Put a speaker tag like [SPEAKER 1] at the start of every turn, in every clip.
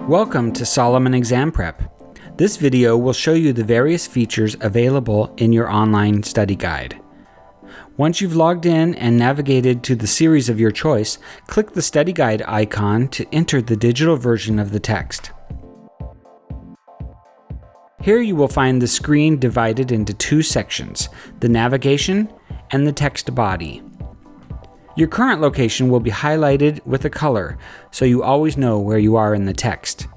[SPEAKER 1] Welcome to Solomon Exam Prep. This video will show you the various features available in your online study guide. Once you've logged in and navigated to the series of your choice, click the study guide icon to enter the digital version of the text. Here you will find the screen divided into two sections, the navigation and the text body. Your current location will be highlighted with a color, so you always know where you are in the text.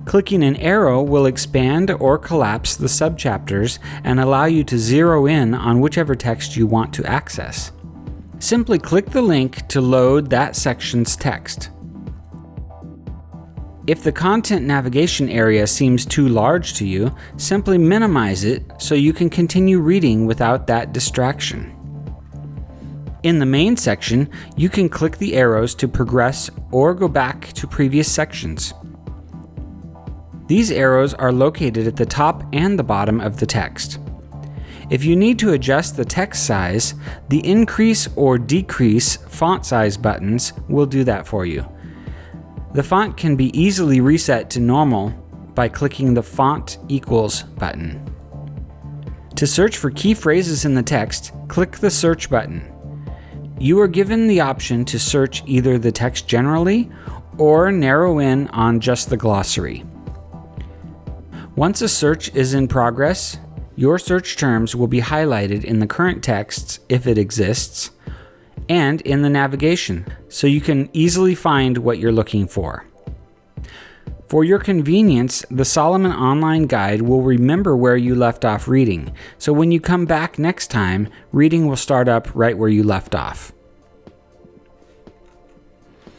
[SPEAKER 1] Clicking an arrow will expand or collapse the subchapters and allow you to zero in on whichever text you want to access. Simply click the link to load that section's text. If the content navigation area seems too large to you, simply minimize it so you can continue reading without that distraction. In the main section, you can click the arrows to progress or go back to previous sections. These arrows are located at the top and the bottom of the text. If you need to adjust the text size, the increase or decrease font size buttons will do that for you. The font can be easily reset to normal by clicking the Font Equals button. To search for key phrases in the text, click the Search button. You are given the option to search either the text generally or narrow in on just the glossary. Once a search is in progress, your search terms will be highlighted in the current texts if it exists, and in the navigation, so you can easily find what you're looking for. For your convenience, the Solomon Online Guide will remember where you left off reading, so when you come back next time, reading will start up right where you left off.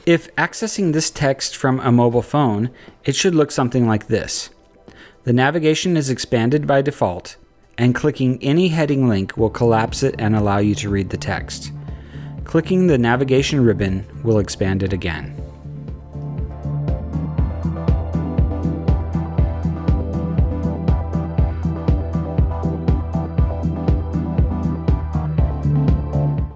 [SPEAKER 1] If accessing this text from a mobile phone, it should look something like this. The navigation is expanded by default, and clicking any heading link will collapse it and allow you to read the text. Clicking the navigation ribbon will expand it again.